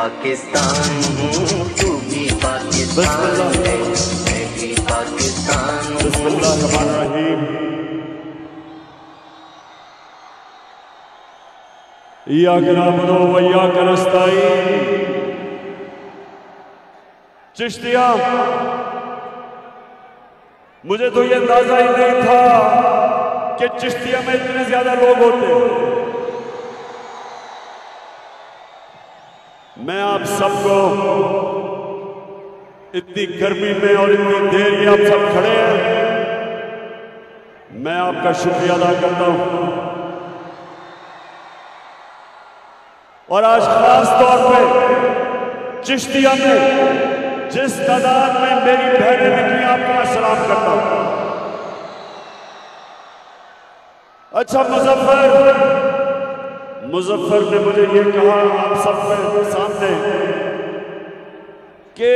पाकिस्तान हूँ, तू भी पाकिस्तान है, मैं भी पाकिस्तान हूँ। बिस्मिल्लाहिर्रहमानिर्रहीम। इय्याका नअबुदु व इय्याका नस्तईन। चिश्तिया, मुझे तो ये अंदाजा ही नहीं था कि चिश्तिया में इतने ज्यादा लोग होते। मैं आप सबको इतनी गर्मी में और इतनी देर ये आप सब खड़े हैं, मैं आपका शुक्रिया अदा करता हूं। और आज खास तौर पे चिश्तिया में जिस तादाद में मेरी बहनें निकली, आपको मैं सलाम करता हूं। अच्छा, मुजफ्फर ने मुझे ये कहा आप सबके सामने कि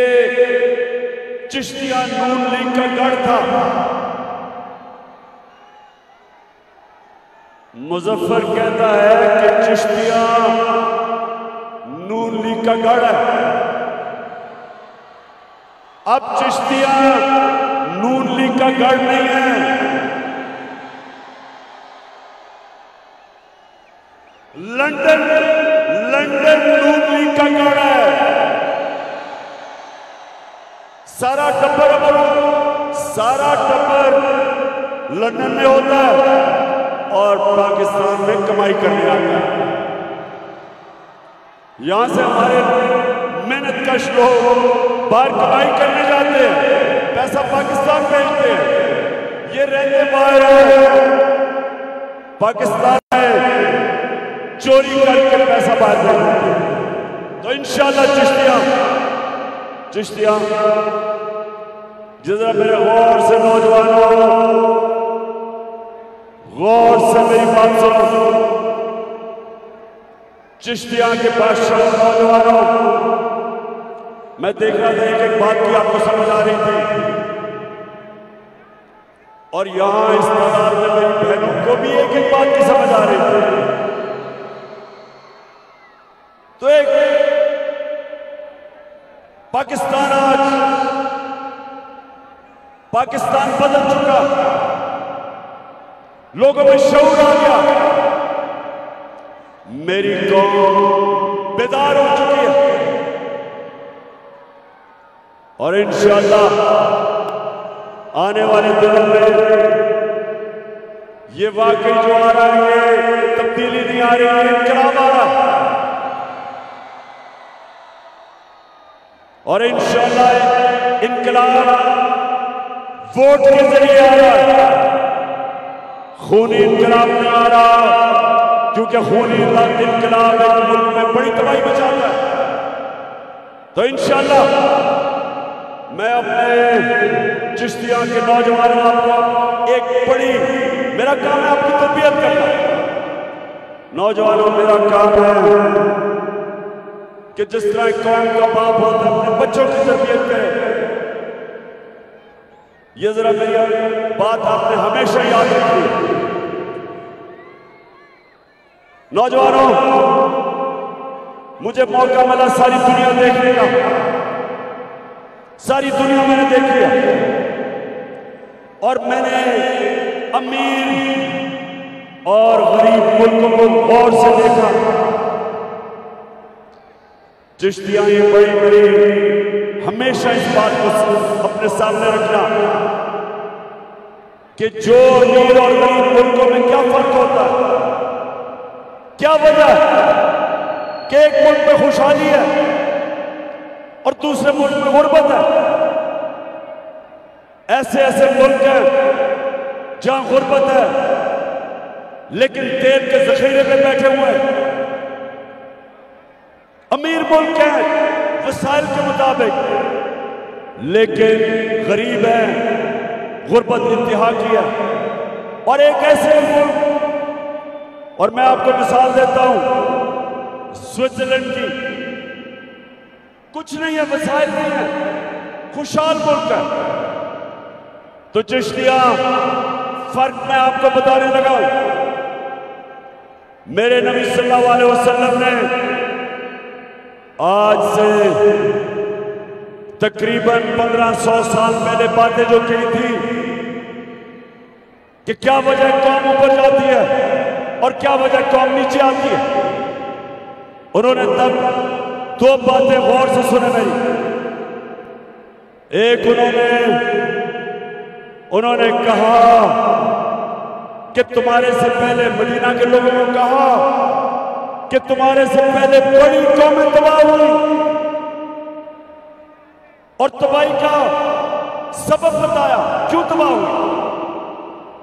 चिश्तिया नून लीग का गढ़ था। मुजफ्फर कहता है कि चिश्तिया नून लीग का गढ़ है। अब चिश्तिया नून लीग का गढ़ नहीं है, लंदन नून लीग का गढ़ है। सारा टब्बर लंदन में होता है और पाकिस्तान में कमाई करने आता है। यहां से हमारे मेहनतकश लोग बाहर कमाई करने जाते हैं, पैसा पाकिस्तान भेजते हैं। ये रहते बाहर है, पाकिस्तान में चोरी करके पैसा बाहर भेजते हैं। तो इंशाल्लाह चिश्तिया जरा मेरे गौर से नौजवानों, गौर से मेरी बात सुनो। चिश्तिया के बादशाह नौजवानों, मैं देख रहा था एक बात की आपको समझ आ रही थी, और यहां इस तादाद में मेरी बहनों को भी एक बात की समझ आ रही थी। तो एक पाकिस्तान बदल चुका, लोगों में शऊर आ गया, मेरी कौम बेदार हो चुकी है। और इंशाअल्लाह आने वाले दिनों में ये वाकई जो आ रहा है, ये तब्दीली नहीं आ रही है, इनकलाब आ रहा है। और इंशाअल्लाह इनकलाब वोट के जरिए आ रहा है, खूनी इनकलाब नहीं आ रहा, क्योंकि खूनी इनकलाब एक मुल्क में बड़ी तबाही मचाता है। तो इंशाअल्लाह मैं अपने चिश्तिया के नौजवानों, आपको एक बड़ी, मेरा काम है आपकी तरबियत करना। नौजवानों, मेरा काम है कि जिस तरह कौम का बाप होता है अपने बच्चों की तरबियत करे। ये जरा मेरी बात आपने हमेशा याद रखी। नौजवानों, मुझे मौका मिला सारी दुनिया देखने का, सारी दुनिया मैंने देखी है, और मैंने अमीर और गरीब मुल्कों को गौर से देखा। चिश्तिया ये बड़ी हमेशा इस बात को अपने सामने रखना कि जो अमीर और गरीब मुल्कों में क्या फर्क होता है, क्या वजह है कि एक मुल्क में खुशहाली है और दूसरे मुल्क में गुर्बत है। ऐसे मुल्क हैं जहां गुर्बत है लेकिन तेल के जखीरे पे बैठे हुए हैं। अमीर मुल्क है वसाइल के मुताबिक, लेकिन गरीब है, गुर्बत इंतहा की है। और एक ऐसे मुल्क, और मैं आपको मिसाल देता हूं स्विट्जरलैंड की, कुछ नहीं है, वसाइल नहीं है, खुशहाल मुल्क है। तो चिश्तिया फर्क मैं आपको बताने लगा। मेरे नबी सल्लल्लाहु अलैहि वसल्लम ने आज से तकरीबन 1500 साल पहले बातें जो कही थी कि क्या वजह कौम ऊपर जाती है और क्या वजह कौम नीचे आती है, उन्होंने तब दो बातें गौर से सुने मेरी। एक उन्होंने कहा कि तुम्हारे से पहले मदीना के लोगों को कहा कि तुम्हारे से पहले बड़ी कौमें तबाह हुई और तबाही का सबब बताया क्यों तबाह हुई।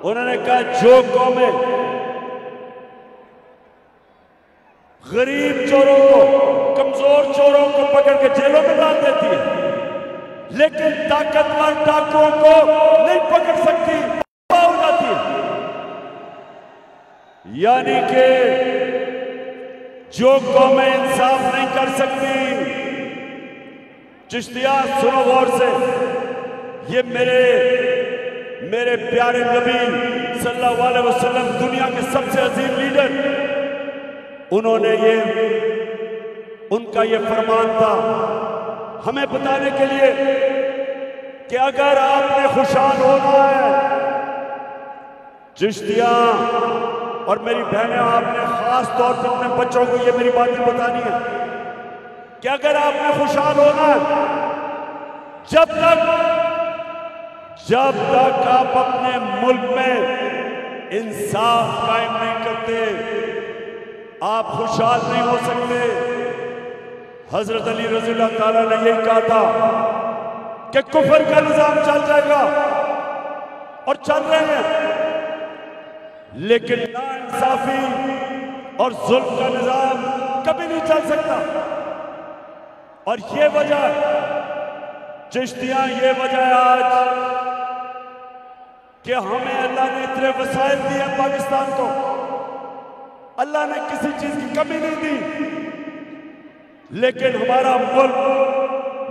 उन्होंने कहा जो कौमें गरीब चोरों को, कमजोर चोरों को पकड़ के जेलों में डाल देती है, लेकिन ताकतवर डाकुओं को नहीं पकड़ सकती, तबाह हो जाती है। यानी कि जो कौमें इंसाफ नहीं कर सकती, चिश्तिया सुनो गौर से, ये मेरे प्यारे नबी सल्लल्लाहु अलैहि वसल्लम, दुनिया के सबसे अजीम लीडर, उन्होंने उनका ये फरमान था हमें बताने के लिए कि अगर आपने खुशहाल होना है, चिश्तिया और मेरी बहनें, आपने खास तौर पर अपने बच्चों को ये मेरी बातें बतानी है कि अगर आपने खुशहाल होना है, जब तक आप अपने मुल्क में इंसाफ कायम नहीं करते, आप खुशहाल नहीं हो सकते। हजरत अली रज़ियल्लाहु ताला ने यही कहा था कि कुफर का निजाम चल जाएगा और चल रहे हैं, लेकिन नाइंसाफी और जुल्म का निजाम कभी नहीं चल सकता। और ये वजह, चिश्तियां, ये वजह है आज कि हमें अल्लाह ने इतने वसाइल दिए पाकिस्तान को, अल्लाह ने किसी चीज की कमी नहीं दी, लेकिन हमारा मुल्क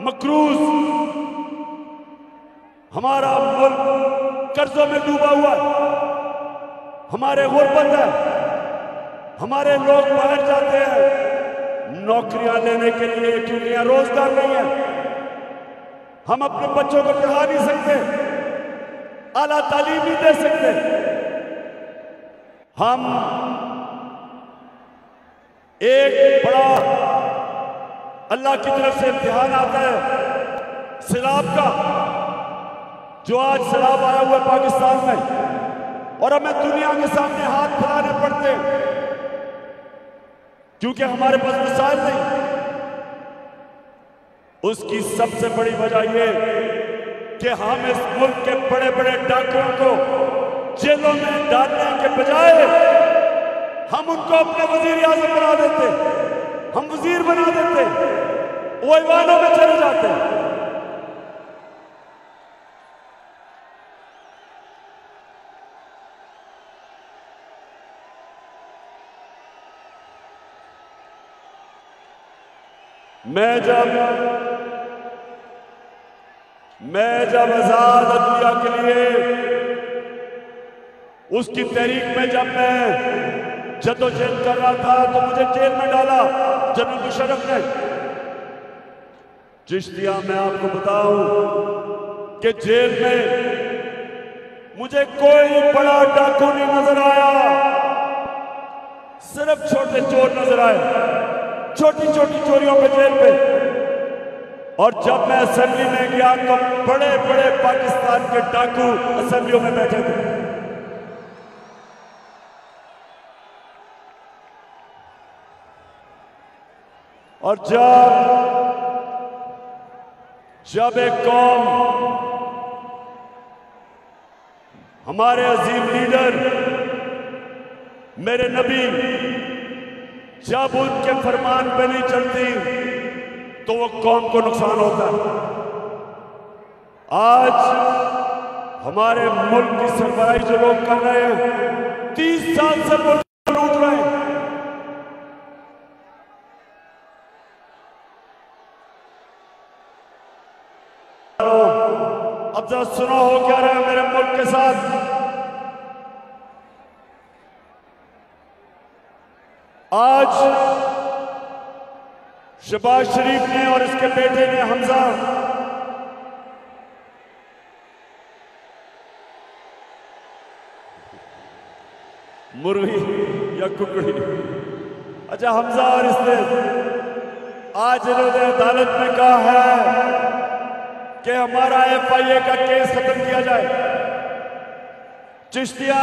मकरूज, हमारा मुल्क कर्जों में डूबा हुआ है, हमारे गुर्बत है, हमारे लोग बाहर जाते हैं नौकरियां लेने के लिए क्योंकि यहाँ रोजगार नहीं है, हम अपने बच्चों को पढ़ा नहीं सकते, आला तालीम नहीं दे सकते। हम एक बड़ा अल्लाह की तरफ से इम्तिहान आता है सैलाब का, जो आज सैलाब आया हुआ है पाकिस्तान में, और हमें दुनिया के सामने हाथ फैलाने पड़ते हैं क्योंकि हमारे पास वसाइल नहीं। उसकी सबसे बड़ी वजह यह कि हम इस मुल्क के बड़े बड़े डाकुओं को जेलों में डालने के बजाय हम उनको अपने वजीर आजम बना देते, हम वजीर बना देते, वो ईवानों में चले जाते हैं। मैं जब आजाद अदलिया के लिए उसकी तहरीक में जब मैं जद्दोजहद कर रहा था तो मुझे जेल में डाला जनरल मुशर्रफ ने। चिश्तिया, मैं आपको बताऊं कि जेल में मुझे कोई बड़ा डाकू नहीं नजर आया, सिर्फ छोटे चोर नजर आए, छोटी छोटी चोरियों पे जेल पे। और जब मैं असेंबली में गया तो बड़े बड़े पाकिस्तान के डाकू असेंबलियों में बैठे थे। और जब एक कौम, हमारे अजीम लीडर मेरे नबी, जब उनके फरमान पे नहीं चलती तो वो कौम को नुकसान होता है। आज हमारे मुल्क की सरबराही जो लोग कर रहे हैं, 30 साल से मुल्क लूट रहे हैं। अब जरा सुनो हो क्या रहा है मेरे मुल्क के साथ। आज शहबाज शरीफ ने और इसके बेटे ने हमजा मुर्गी या कुकड़ी, अच्छा हमजा और इसने आज इन्होंने अदालत में कहा है कि हमारा FIA का केस खत्म किया जाए। चिश्तिया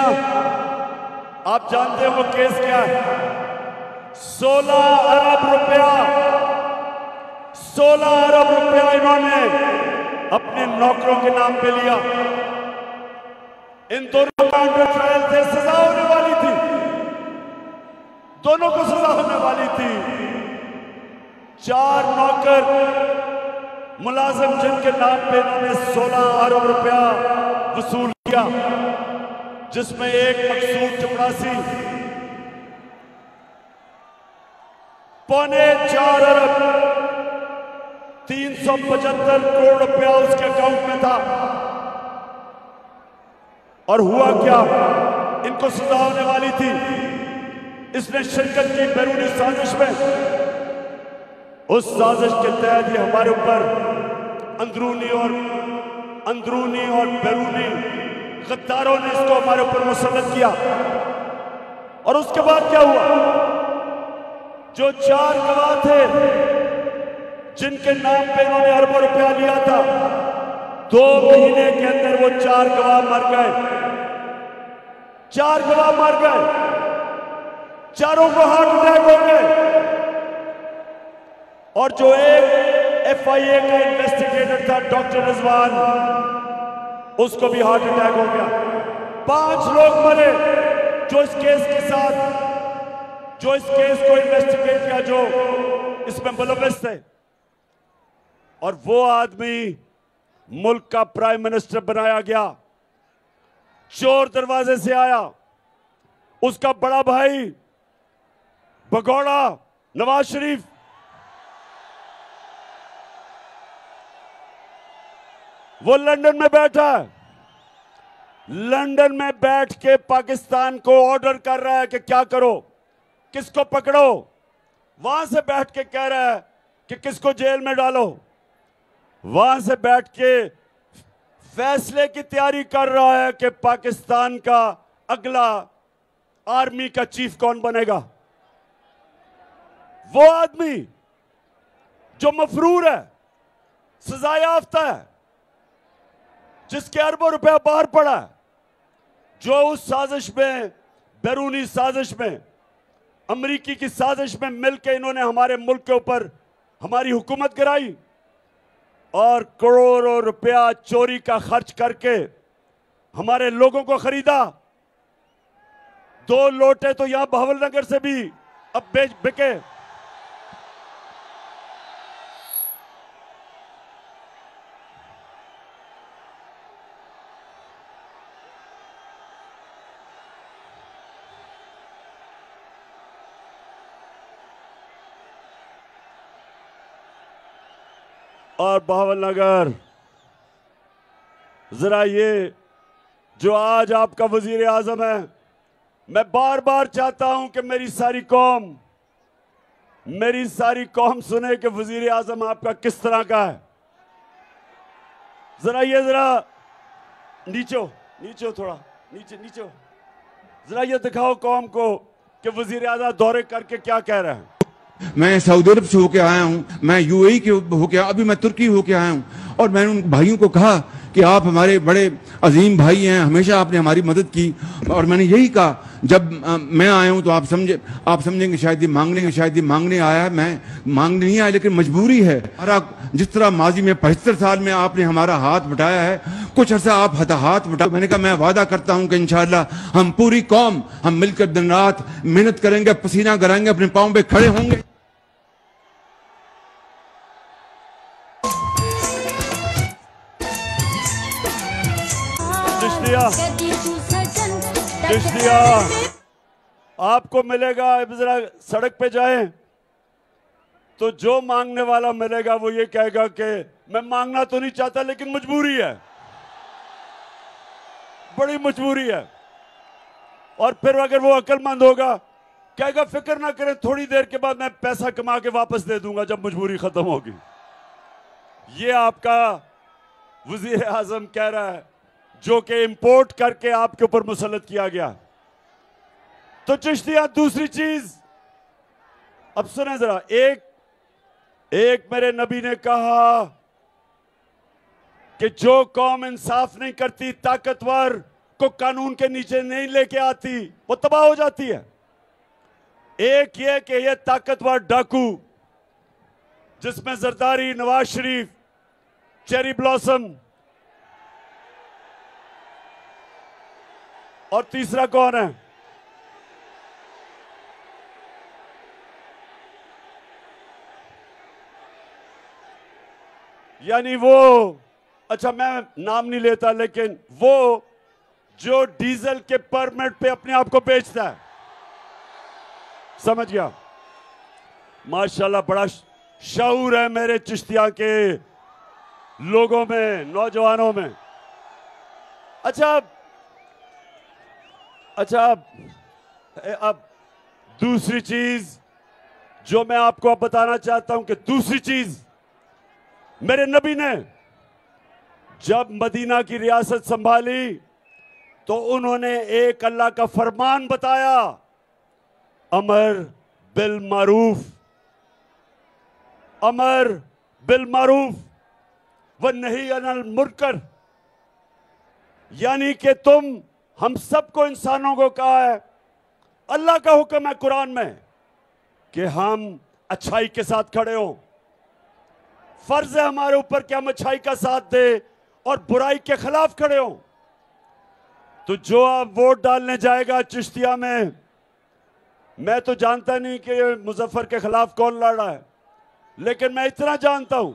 आप जानते हो वो केस क्या है? 16 अरब रुपया 16 अरब रुपया इन्होंने अपने नौकरों के नाम पे लिया। इन दोनों का अंडर ट्रायल थे, सजा होने वाली थी, दोनों को सजा होने वाली थी। 4 नौकर मुलाजिम जिनके नाम पे इन्होंने 16 अरब रुपया वसूल किया, जिसमें एक मकसूद चपरासी 4.25 अरब 375 करोड़ रुपया उसके अकाउंट में था। और हुआ क्या, इनको सजा होने वाली थी। इसने शिरकत की बैरूनी साजिश में। उस साजिश के तहत ये हमारे ऊपर अंदरूनी और बैरूनी गद्दारों ने इसको हमारे ऊपर मुसल्लत किया। और उसके बाद क्या हुआ, जो 4 गवाह थे जिनके नाम पे इन्होंने अरबों रुपया लिया था, 2 महीने के अंदर वो 4 गवाह मर गए। 4 गवाह मर गए, चारों को हार्ट अटैक हो गए। और जो एक FIA का इन्वेस्टिगेटर था डॉक्टर रिजवान, उसको भी हार्ट अटैक हो गया। 5 लोग मरे जो इस केस को इन्वेस्टिगेट किया, जो इसमें मुलव्विस थे। और वो आदमी मुल्क का प्राइम मिनिस्टर बनाया गया, चोर दरवाजे से आया। उसका बड़ा भाई भगोड़ा नवाज शरीफ, वो लंदन में बैठा है। लंदन में बैठ के पाकिस्तान को ऑर्डर कर रहा है कि क्या करो, किसको पकड़ो। वहां से बैठ के कह रहा है कि किसको जेल में डालो। वहां से बैठ के फैसले की तैयारी कर रहा है कि पाकिस्तान का अगला आर्मी का चीफ कौन बनेगा। वो आदमी जो मफरूर है, सजा याफ्ता है, जिसके अरबों रुपया बाहर पड़ा है, जो उस साजिश में, बैरूनी साजिश में, अमरीकी की साजिश में मिलकर इन्होंने हमारे मुल्क के ऊपर हमारी हुकूमत गिराई और करोड़ों रुपया चोरी का खर्च करके हमारे लोगों को खरीदा। 2 लोटे तो यहां बहावलनगर से भी अब बिके। और बहावलनगर, जरा ये जो आज आपका वजीर आजम है, मैं बार बार चाहता हूं कि मेरी सारी कौम सुने कि वजीर आजम आपका किस तरह का है। जरा नीचे थोड़ा नीचे जरा ये दिखाओ कौम को कि वजीर आजम दौरे करके क्या कह रहे हैं। मैं सऊदी अरब से होके आया हूँ, मैं UAE के होके, अभी मैं तुर्की होके आया हूँ। और मैंने उन भाइयों को कहा कि आप हमारे बड़े अजीम भाई हैं, हमेशा आपने हमारी मदद की। और मैंने यही कहा, जब मैं आया हूँ तो आप समझेंगे शायद ये मांगने आया है। मैं मांगने नहीं आया, लेकिन मजबूरी है। जिस तरह माजी में 75 साल में आपने हमारा हाथ बटाया है, कुछ अर्सा आप हाथ बटा। मैंने कहा मैं वादा करता हूँ कि इंशाअल्लाह हम पूरी कौम हम मिलकर दिन रात मेहनत करेंगे, पसीना कराएंगे, अपने पाँव पे खड़े होंगे। चिश्तिया आपको मिलेगा, जरा सड़क पे जाएं तो जो मांगने वाला मिलेगा वो ये कहेगा कि मैं मांगना तो नहीं चाहता लेकिन मजबूरी है, बड़ी मजबूरी है। और फिर अगर वो अक्लमंद होगा कहेगा फिक्र ना करें, थोड़ी देर के बाद मैं पैसा कमा के वापस दे दूंगा जब मजबूरी खत्म होगी। ये आपका वजीर आजम कह रहा है, जो कि इंपोर्ट करके आपके ऊपर मुसल्लत किया गया। तो चिश्तिया, दूसरी चीज अब सुने जरा, एक मेरे नबी ने कहा कि जो कौम इंसाफ नहीं करती, ताकतवर को कानून के नीचे नहीं लेके आती, वो तबाह हो जाती है। एक ये कि ये ताकतवर डाकू, जिसमें जरदारी, नवाज शरीफ, चेरी ब्लॉसम, और तीसरा कौन है? यानी वो, अच्छा मैं नाम नहीं लेता, लेकिन वो जो डीजल के परमिट पे अपने आप को बेचता है, समझ गया? माशाल्लाह बड़ा शऊर है मेरे चिश्तिया के लोगों में, नौजवानों में। अच्छा अब दूसरी चीज जो मैं आपको अब बताना चाहता हूं कि दूसरी चीज, मेरे नबी ने जब मदीना की रियासत संभाली तो उन्होंने एक अल्लाह का फरमान बताया, अमर बिल मारूफ, अमर बिल मारूफ व नही अनिल मुनकर। यानी कि तुम हम सबको, इंसानों को कहा है, अल्लाह का हुक्म है कुरान में कि हम अच्छाई के साथ खड़े हों। फर्ज है हमारे ऊपर कि हम अच्छाई का साथ दें और बुराई के खिलाफ खड़े हों। तो जो आप वोट डालने जाएगा चिश्तिया में, मैं तो जानता नहीं कि मुजफ्फर के खिलाफ कौन लड़ रहा है, लेकिन मैं इतना जानता हूं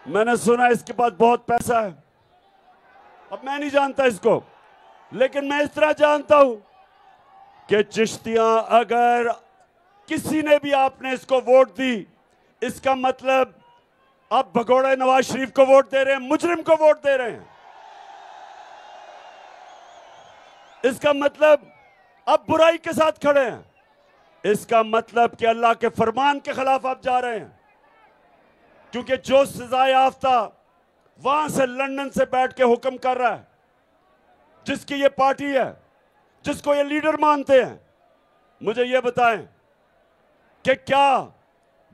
मैंने सुना इसके पास बहुत पैसा है। अब मैं नहीं जानता इसको, लेकिन मैं इस तरह जानता हूं कि चिश्तियां, अगर किसी ने भी आपने इसको वोट दी, इसका मतलब आप भगोड़े नवाज शरीफ को वोट दे रहे हैं, मुजरिम को वोट दे रहे हैं। इसका मतलब आप बुराई के साथ खड़े हैं। इसका मतलब कि अल्लाह के फरमान के खिलाफ आप जा रहे हैं, क्योंकि जो सजा याफ्ता वहां से लंदन से बैठ के हुक्म कर रहा है, जिसकी ये पार्टी है, जिसको ये लीडर मानते हैं, मुझे ये बताएं कि क्या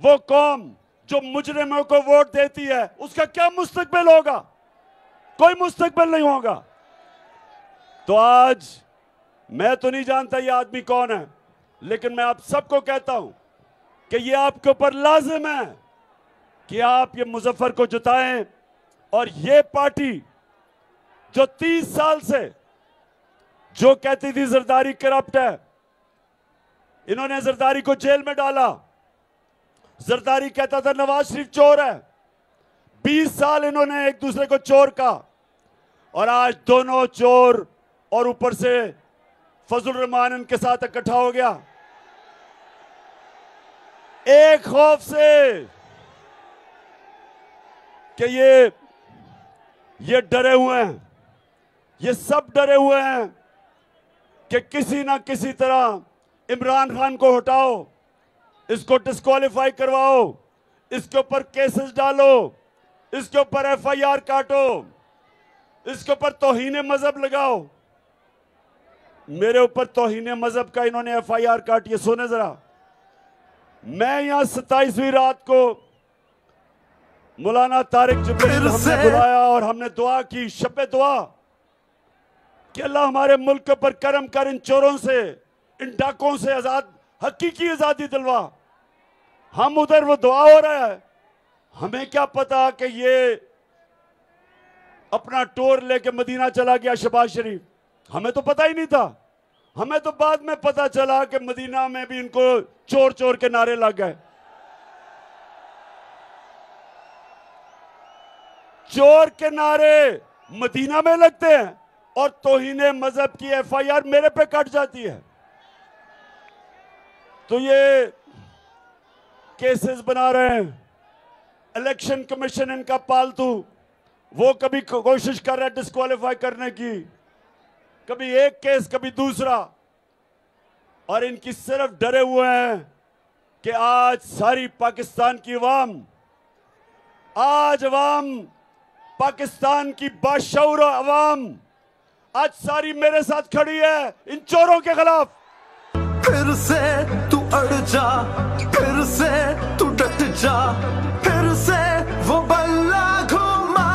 वो कौम जो मुजरिमों को वोट देती है, उसका क्या मुस्तकबिल होगा? कोई मुस्तकबिल नहीं होगा। तो आज मैं तो नहीं जानता ये आदमी कौन है, लेकिन मैं आप सबको कहता हूं कि ये आपके ऊपर लाजिम है कि आप ये मुजफ्फर को जिताएं। और ये पार्टी जो 30 साल से जो कहती थी जरदारी करप्ट है, इन्होंने जरदारी को जेल में डाला। जरदारी कहता था नवाज शरीफ चोर है। 20 साल इन्होंने एक दूसरे को चोर कहा, और आज दोनों चोर और ऊपर से फजल रहमान इनके साथ इकट्ठा हो गया, एक खौफ से कि ये डरे हुए हैं, ये सब डरे हुए हैं कि किसी ना किसी तरह इमरान खान को हटाओ, इसको डिस्क्वालीफाई करवाओ, इसके ऊपर केसेस डालो, इसके ऊपर एफआईआर काटो, इसके ऊपर तौहीन मजहब लगाओ। मेरे ऊपर तौहीन मजहब का इन्होंने एफआईआर काटी है। सुने जरा, मैं यहां 27वीं रात को मौलाना तारिक जिब्रील हमने बुलाया और हमने दुआ की, शब दुआ, कि अल्लाह हमारे मुल्क पर करम कर, इन चोरों से, इन डाकों से आजाद, हकीकी आजादी दिलवा। हम उधर वो दुआ हो रहा है, हमें क्या पता कि ये अपना टोर लेके मदीना चला गया शहबाज शरीफ, हमें तो पता ही नहीं था। हमें तो बाद में पता चला कि मदीना में भी इनको चोर चोर के नारे लग गए। चोर के नारे मदीना में लगते हैं और तौहीने मजहब की एफआईआर मेरे पे कट जाती है। तो केसेस बना रहे हैं, इलेक्शन कमीशन इनका पालतू, वो कभी कोशिश कर रहा है डिस्क्वालीफाई करने की, कभी एक केस कभी दूसरा, और इनकी सिर्फ डरे हुए हैं कि आज सारी पाकिस्तान की अवाम, आज अवाम पाकिस्तान की बाशऊर अवाम आज सारी मेरे साथ खड़ी है इन चोरों के खिलाफ। फिर से तू अड़ जा, फिर से तू डट जा, फिर से वो बल्ला घुमा,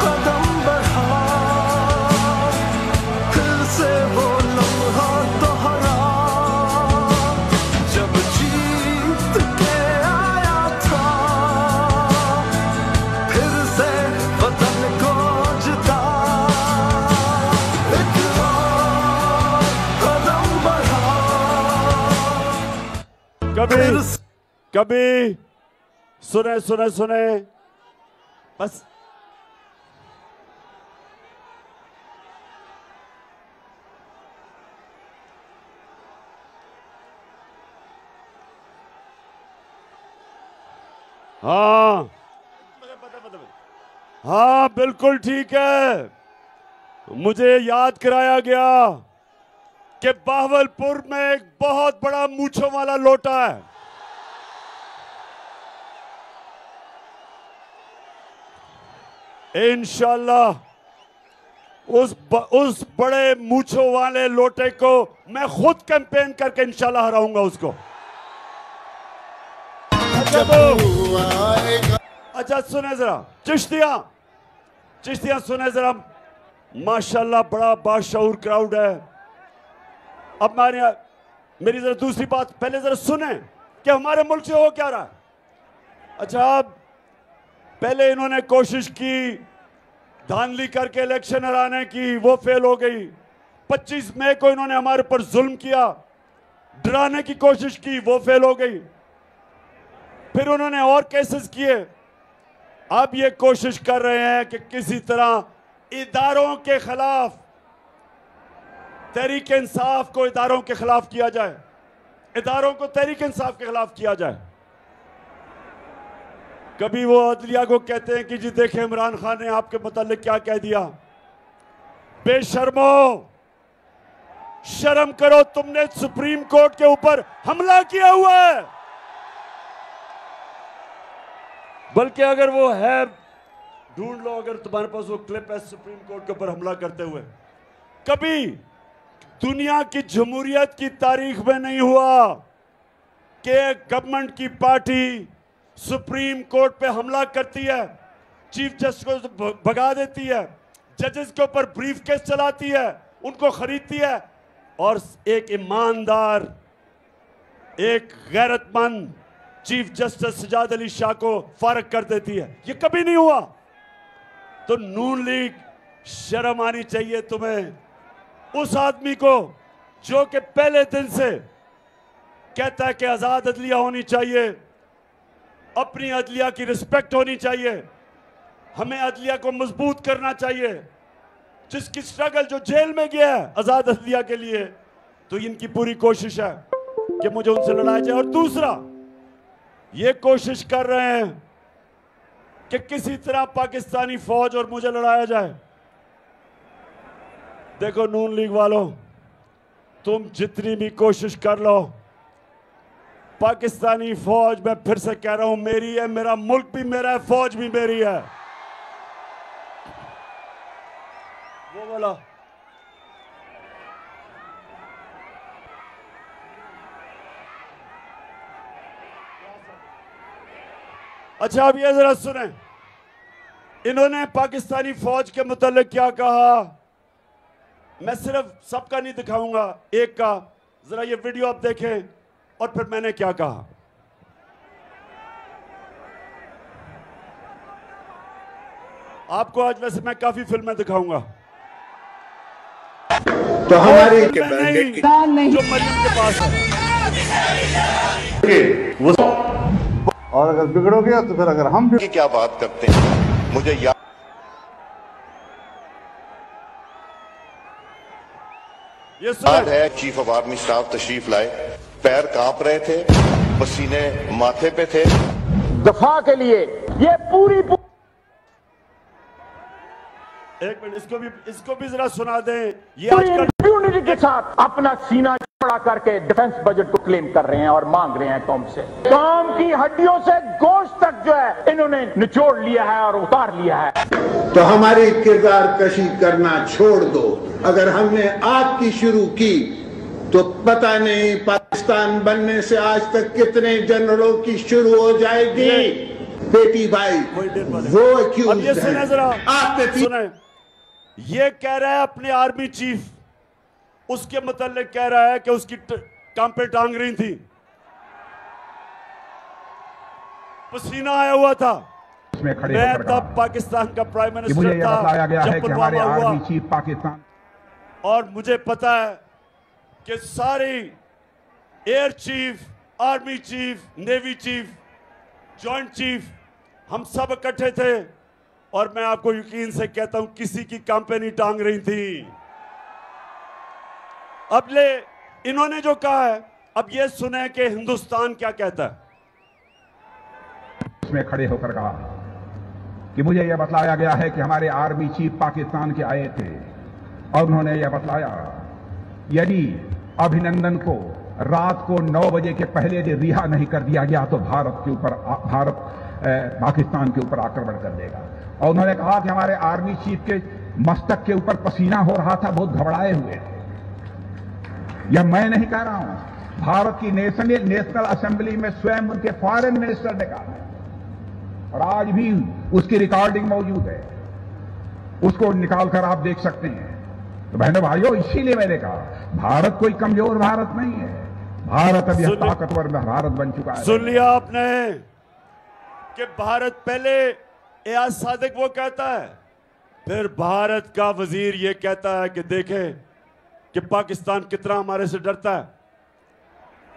कदम बढ़ा, फिर से वो लम्हा दोहरा जब जीत के आया था, फिर से वतन को जिता, एक और कदम बढ़ा, कभी सुने सुने सुने बस। हाँ हाँ बिल्कुल ठीक है। मुझे याद कराया गया कि बहावलपुर में एक बहुत बड़ा मूंछों वाला लोटा है। इंशाल्लाह उस बड़े मूंछों वाले लोटे को मैं खुद कैंपेन करके इंशाल्लाह हराऊंगा उसको। अच्छा सुने जरा चिश्तियां सुने जरा, माशाल्लाह बड़ा बाशऊर क्राउड है। अब मेरी जरा दूसरी बात पहले जरा सुने कि हमारे मुल्क से हो क्या रहा है। अच्छा पहले इन्होंने कोशिश की धांधली करके इलेक्शन हराने की, वो फेल हो गई। 25 मई को इन्होंने हमारे पर जुल्म किया, डराने की कोशिश की, वो फेल हो गई। फिर उन्होंने और केसेस किए। अब ये कोशिश कर रहे हैं कि किसी तरह इदारों के खिलाफ, तहरीक इंसाफ को इदारों के खिलाफ किया जाए, इदारों को तहरीक इंसाफ के खिलाफ किया जाए। कभी वो अदलिया को कहते हैं कि जी देखें इमरान खान ने आपके मुतालिक क्या कह दिया। बेशर्मो, शर्म करो, तुमने सुप्रीम कोर्ट के ऊपर हमला किया हुआ है। बल्कि अगर वो है, ढूंढ लो अगर तुम्हारे पास वो क्लिप है सुप्रीम कोर्ट के ऊपर हमला करते हुए। कभी दुनिया की जमहूरियत की तारीख में नहीं हुआ कि गवर्नमेंट की पार्टी सुप्रीम कोर्ट पे हमला करती है, चीफ जस्टिस को भगा देती है, जजेस के ऊपर ब्रीफ केस चलाती है, उनको खरीदती है और एक ईमानदार, एक गैरतमंद चीफ जस्टिस सजाद अली शाह को फारग कर देती है। ये कभी नहीं हुआ। तो नून लीग, शर्म आनी चाहिए तुम्हें। उस आदमी को जो कि पहले दिन से कहता है कि आजाद अदलिया होनी चाहिए, अपनी अदलिया की रिस्पेक्ट होनी चाहिए, हमें अदलिया को मजबूत करना चाहिए, जिसकी स्ट्रगल जो जेल में गया है आजाद अदलिया के लिए, तो इनकी पूरी कोशिश है कि मुझे उनसे लड़ाया जाए। और दूसरा ये कोशिश कर रहे हैं कि किसी तरह पाकिस्तानी फौज और मुझे लड़ाया जाए। देखो नून लीग वालों, तुम जितनी भी कोशिश कर लो, पाकिस्तानी फौज, मैं फिर से कह रहा हूं, मेरी है, मेरा मुल्क भी मेरा है, फौज भी मेरी है। वो बोला अच्छा, अब ये जरा सुने, इन्होंने पाकिस्तानी फौज के मुतालिक क्या कहा। मैं सिर्फ सबका नहीं दिखाऊंगा, एक का जरा ये वीडियो आप देखें और फिर मैंने क्या कहा। आपको आज वैसे मैं काफी फिल्में दिखाऊंगा, तो हमारे के नहीं, जो मरियम के पास है। और अगर बिगड़ोगे तो फिर अगर हम की क्या बात करते हैं, मुझे याद ये आज है चीफ ऑफ आर्मी स्टाफ तशरीफ लाए, पैर कांप रहे थे, पसीने माथे पे थे। दफा के लिए ये पूरी एक मिनट, इसको भी जरा सुना दें। ये आजकल इम्यूनिटी के साथ अपना सीना चौड़ा करके डिफेंस बजट को क्लेम कर रहे हैं और मांग रहे हैं कौम से। कौम की हड्डियों से गोश्त तक जो है इन्होंने निचोड़ लिया है और उतार लिया है। तो हमारी किरदार कशी करना छोड़ दो। अगर हमने आपकी शुरू की तो पता नहीं पाकिस्तान बनने से आज तक कितने जनरलों की शुरू हो जाएगी। बेटी भाई वो अब ये सुने जरा, आपने सुने, ये कह रहा है अपने आर्मी चीफ, उसके मतलब कह रहा है कि उसकी काम पे टांग रही थी, पसीना आया हुआ था। मैं तब पाकिस्तान का प्राइम मिनिस्टर था जब पुलवामा हुआ, चीफ पाकिस्तान, और मुझे पता है कि सारी air chief, army chief, navy chief, joint chief, हम सब इकट्ठे थे और मैं आपको यकीन से कहता हूं किसी की कंपनी टांग रही थी। अब ले इन्होंने जो कहा है, अब ये सुने कि हिंदुस्तान क्या कहता है। उसमें खड़े होकर कहा कि मुझे यह बतलाया गया है कि हमारे आर्मी चीफ पाकिस्तान के आए थे और उन्होंने यह बतलाया यदि अभिनंदन को रात को 9 बजे के पहले यदि रिहा नहीं कर दिया गया तो भारत पाकिस्तान के ऊपर आक्रमण कर देगा। और उन्होंने कहा कि हमारे आर्मी चीफ के मस्तक के ऊपर पसीना हो रहा था, बहुत घबराए हुए। यह मैं नहीं कह रहा हूं, भारत की नेशनल असेंबली में स्वयं उनके फॉरेन मिनिस्टर ने कहा और आज भी उसकी रिकॉर्डिंग मौजूद है, उसको निकालकर आप देख सकते हैं। तो बहनों भाइयों, इसीलिए मैंने कहा भारत कोई कमजोर भारत नहीं है, भारत अभी ताकतवर भारत बन चुका है। सुन लिया आपने कि भारत पहले एयाज सादिक वो कहता है, फिर भारत का वजीर ये कहता है कि देखें कि पाकिस्तान कितना हमारे से डरता है।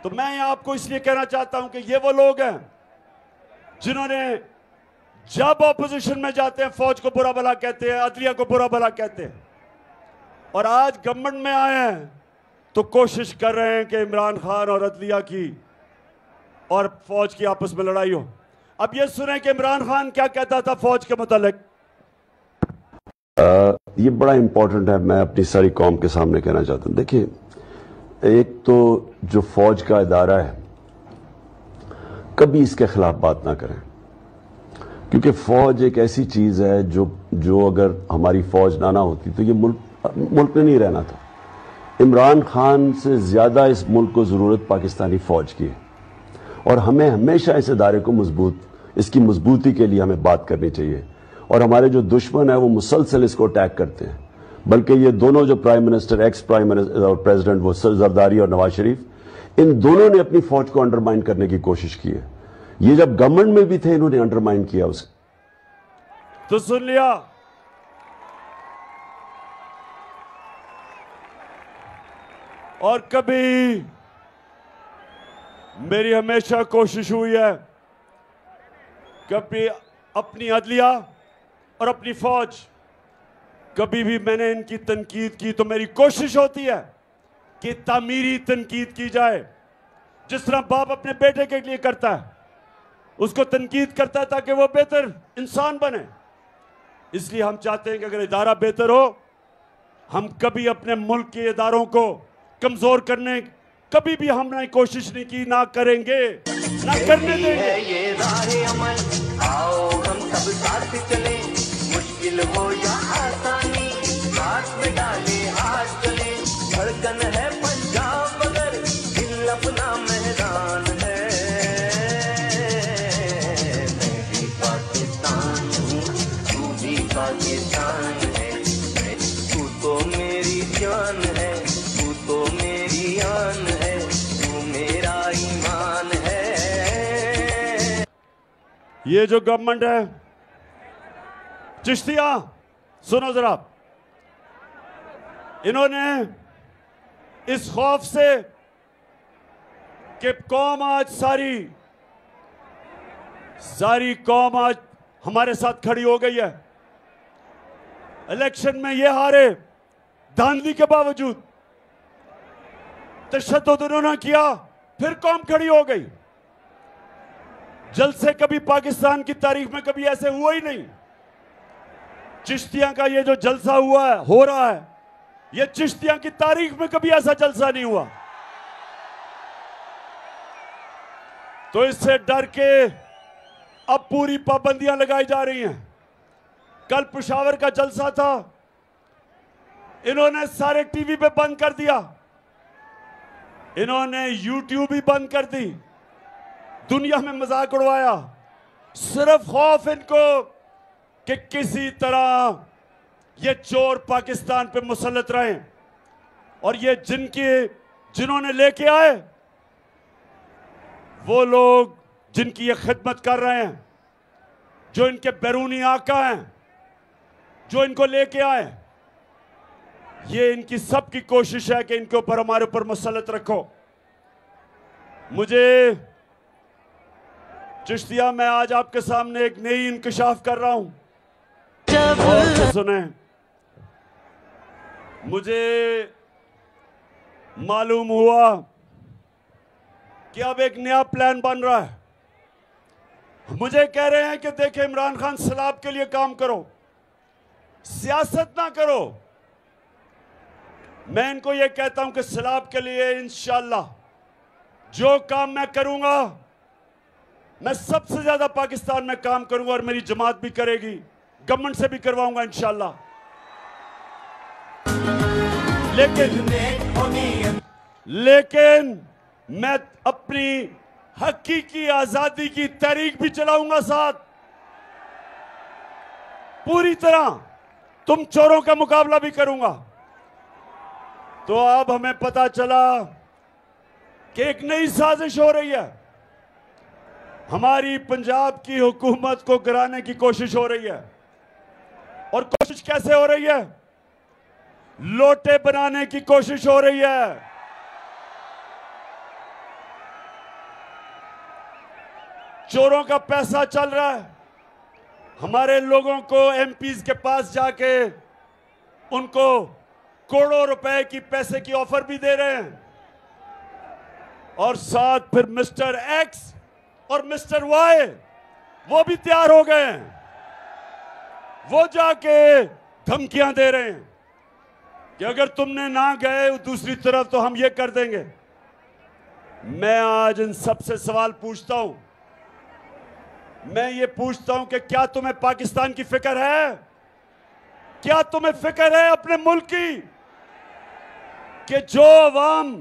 तो मैं यहां आपको इसलिए कहना चाहता हूं कि ये वो लोग हैं जिन्होंने जब ऑपोजिशन में जाते हैं फौज को बुरा भला कहते हैं, अदलिया को बुरा भला कहते हैं, और आज गवर्नमेंट में आए हैं तो कोशिश कर रहे हैं कि इमरान खान और अदलिया की और फौज की आपस में लड़ाई हो। अब ये सुने कि इमरान खान क्या कहता था फौज के मुतालिक। ये बड़ा इंपॉर्टेंट है, मैं अपनी सारी कौम के सामने कहना चाहता हूं। देखिए, एक तो जो फौज का इदारा है कभी इसके खिलाफ बात ना करें, क्योंकि फौज एक ऐसी चीज है जो अगर हमारी फौज ना होती तो ये मुल्क में नहीं रहना था। इमरान खान से ज्यादा इस मुल्क को जरूरत पाकिस्तानी फौज की है और हमें हमेशा इस इदारे को इसकी मजबूती के लिए हमें बात करनी चाहिए। और हमारे जो दुश्मन है वो मुसलसल इसको अटैक करते हैं, बल्कि ये दोनों जो prime minister, ex prime minister और प्रेसिडेंट, वो जरदारी और नवाज शरीफ, इन दोनों ने अपनी फौज को अंडरमाइन करने की कोशिश की है। ये जब गवर्नमेंट में भी थे इन्होंने अंडरमाइन किया उसे। तो सुन लिया, और कभी मेरी हमेशा कोशिश हुई है, कभी अपनी अदलिया और अपनी फौज, कभी भी मैंने इनकी तनकीद की तो मेरी कोशिश होती है कि तामीरी तनकीद की जाए, जिस तरह बाप अपने बेटे के लिए करता है, उसको तनकीद करता है ताकि वो बेहतर इंसान बने। इसलिए हम चाहते हैं कि अगर इदारा बेहतर हो, हम कभी अपने मुल्क के इदारों को कमजोर करने कभी भी हमने कोशिश नहीं की, ना करेंगे, ना करने देंगे। ये राहे अमल, आओ हम सब साथ चले, मुश्किल हो या आसानी, हाथ में डाले हाथ चले। धड़कन है पंजाब मगर दिल अपना मैदान है। मैं भी पाकिस्तान हूँ, तू भी पाकिस्तान है, तू तो मेरी जान है, तू तो मेरी आन है, तू मेरा ईमान है। ये जो गवर्नमेंट है, चिश्तिया सुनो जरा, इन्होंने इस खौफ से कि कौम आज सारी कौम आज हमारे साथ खड़ी हो गई है, इलेक्शन में ये हारे धांधली के बावजूद, तशद्दुद उन्होंने किया, फिर कौम खड़ी हो गई। जलसे कभी पाकिस्तान की तारीख में कभी ऐसे हुआ ही नहीं। चिश्तियां का ये जो जलसा हुआ है, हो रहा है, ये चिश्तियां की तारीख में कभी ऐसा जलसा नहीं हुआ। तो इससे डर के अब पूरी पाबंदियां लगाई जा रही हैं। कल पेशावर का जलसा था, इन्होंने सारे टीवी पे बंद कर दिया, इन्होंने यूट्यूब भी बंद कर दी, दुनिया में मजाक उड़वाया, सिर्फ खौफ इनको कि किसी तरह ये चोर पाकिस्तान पे मुसल्लत रहे। और ये जिन्होंने लेके आए, वो लोग जिनकी ये खिदमत कर रहे हैं, जो इनके बैरूनी आका हैं, जो इनको लेके आए, ये इनकी सबकी कोशिश है कि इनके ऊपर, हमारे ऊपर मुसल्लत रखो। मुझे चिश्तिया, मैं आज आपके सामने एक नई इंकशाफ कर रहा हूं, और सुने, मुझे मालूम हुआ कि अब एक नया प्लान बन रहा है। मुझे कह रहे हैं कि देखें, इमरान खान सैलाब के लिए काम करो, सियासत ना करो। मैं इनको यह कहता हूं कि सैलाब के लिए इंशाअल्लाह जो काम मैं करूंगा, मैं सबसे ज्यादा पाकिस्तान में काम करूंगा, और मेरी जमात भी करेगी, गवर्नमेंट से भी करवाऊंगा इंशाअल्लाह। लेकिन मैं अपनी हकीकी आजादी की तहरीक भी चलाऊंगा साथ, पूरी तरह तुम चोरों का मुकाबला भी करूंगा। तो अब हमें पता चला कि एक नई साजिश हो रही है, हमारी पंजाब की हुकूमत को गिराने की कोशिश हो रही है। और कोशिश कैसे हो रही है? लोटे बनाने की कोशिश हो रही है। चोरों का पैसा चल रहा है, हमारे लोगों को एमपीज के पास जाके उनको करोड़ों रुपए की पैसे की ऑफर भी दे रहे हैं, और साथ फिर मिस्टर एक्स और मिस्टर वाई वो भी तैयार हो गए हैं, वो जाके धमकियां दे रहे हैं कि अगर तुमने ना गए दूसरी तरफ तो हम ये कर देंगे। मैं आज इन सबसे सवाल पूछता हूं, मैं ये पूछता हूं कि क्या तुम्हें पाकिस्तान की फिक्र है? क्या तुम्हें फिक्र है अपने मुल्क की, कि जो अवाम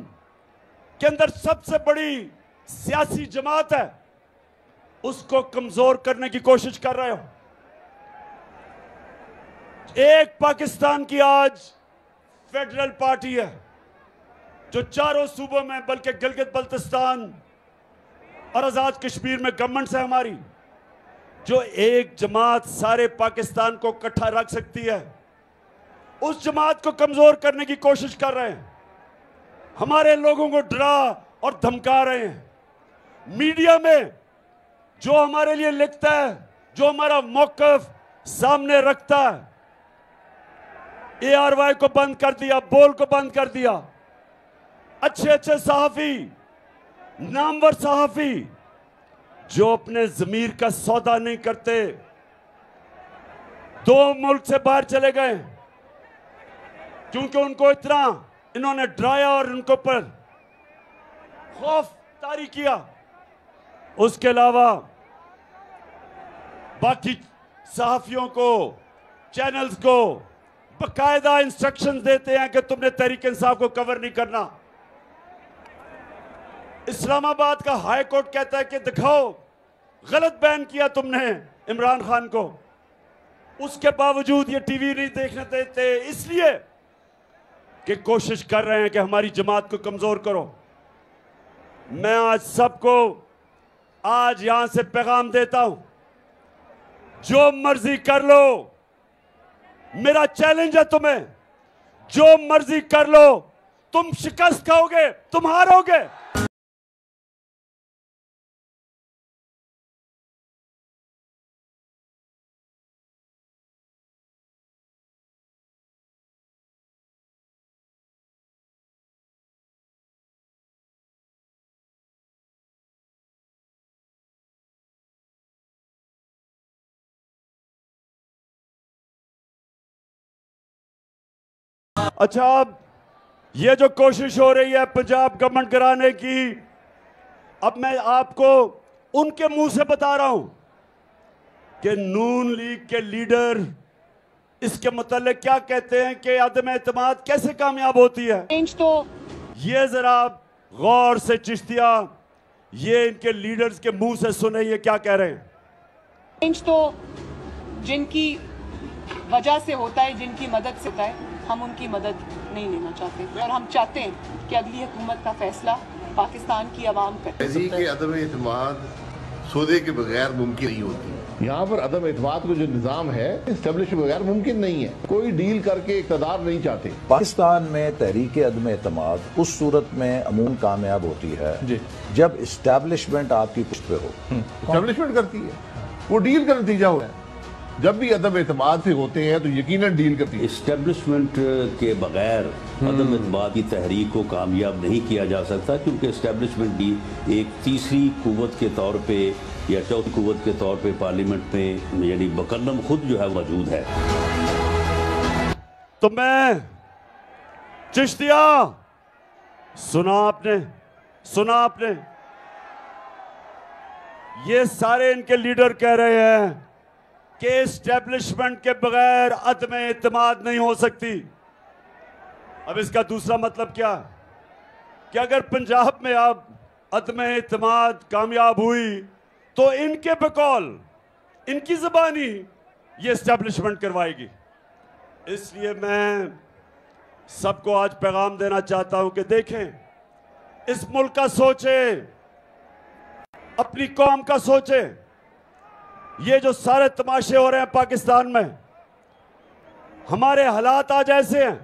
के अंदर सबसे बड़ी सियासी जमात है उसको कमजोर करने की कोशिश कर रहे हो? एक पाकिस्तान की आज फेडरल पार्टी है जो चारों सूबों में, बल्कि गिलगित बल्तिस्तान और आजाद कश्मीर में गवर्नमेंट है हमारी, जो एक जमात सारे पाकिस्तान को इकट्ठा रख सकती है, उस जमात को कमजोर करने की कोशिश कर रहे हैं। हमारे लोगों को डरा और धमका रहे हैं। मीडिया में जो हमारे लिए लिखता है, जो हमारा मौकफ सामने रखता है, ARY को बंद कर दिया, बोल को बंद कर दिया। अच्छे अच्छे सहाफी, नामवर सहाफी जो अपने जमीर का सौदा नहीं करते, 2 मुल्क से बाहर चले गए क्योंकि उनको इतना इन्होंने डराया और उनको पर खौफ तारी किया। उसके अलावा बाकी सहाफियों को, चैनल्स को बाकायदा इंस्ट्रक्शंस देते हैं कि तुमने तहरीक इंसाफ को कवर नहीं करना। इस्लामाबाद का हाई कोर्ट कहता है कि दिखाओ गलत बैन किया तुमने इमरान खान को, उसके बावजूद ये टीवी नहीं देखने देते, इसलिए कि कोशिश कर रहे हैं कि हमारी जमात को कमजोर करो। मैं आज सबको आज यहां से पैगाम देता हूं, जो मर्जी कर लो, मेरा चैलेंज है तुम्हें, जो मर्जी कर लो, तुम शिकस्त खाओगे, तुम हारोगे। अच्छा, अब ये जो कोशिश हो रही है पंजाब गवर्नमेंट कराने की, अब मैं आपको उनके मुंह से बता रहा हूं कि नून लीग के लीडर इसके मतलब क्या कहते हैं कि अदम एतमाद कैसे कामयाब होती है। तो ये जरा गौर से चिश्तिया, ये इनके लीडर्स के मुंह से सुने ये क्या कह रहे हैं। तो जिनकी वजह से होता है, जिनकी मदद से होता है, हम उनकी मदद नहीं लेना चाहते और हम चाहते हैं कि अगली हुकूमत का फैसला पाकिस्तान की आवाम करे। के अदम एतमाद सौदे के बगैर मुमकिन नहीं होती। यहाँ पर अदम एतमाद का जो निज़ाम है इस्टेब्लिश के बगैर मुमकिन नहीं है। कोई डील करके इक़्तिदार नहीं चाहते। पाकिस्तान में तहरीक अदम एतमाद उस सूरत में अमूमन कामयाब होती है जब इस्टेब्लिशमेंट आपकी पुष्ट पे हो। इस्टेब्लिशमेंट करती है, वो डील का नतीजा हो है। जब भी अदम एतमाद से होते हैं तो यकीनन डील करती है। इस्टेब्लिशमेंट के बगैर अदम एतमाद की तहरीक को कामयाब नहीं किया जा सकता, क्योंकि इस्टेब्लिशमेंट भी एक तीसरी कुव्वत के तौर पे या चौथी कुव्वत के तौर पे पार्लियामेंट में यानी बकलम खुद जो है मौजूद है। तो मैं चिश्तिया, सुना आपने, ये सारे इनके लीडर कह रहे हैं कि एस्टेब्लिशमेंट के बगैर अदम एतमाद नहीं हो सकती। अब इसका दूसरा मतलब क्या कि अगर पंजाब में अब अदम एतमाद कामयाब हुई तो इनके बकौल, इनकी ज़बानी ये एस्टेब्लिशमेंट करवाएगी। इसलिए मैं सबको आज पैगाम देना चाहता हूं कि देखें, इस मुल्क का सोचें, अपनी कौम का सोचें। ये जो सारे तमाशे हो रहे हैं पाकिस्तान में, हमारे हालात आज ऐसे हैं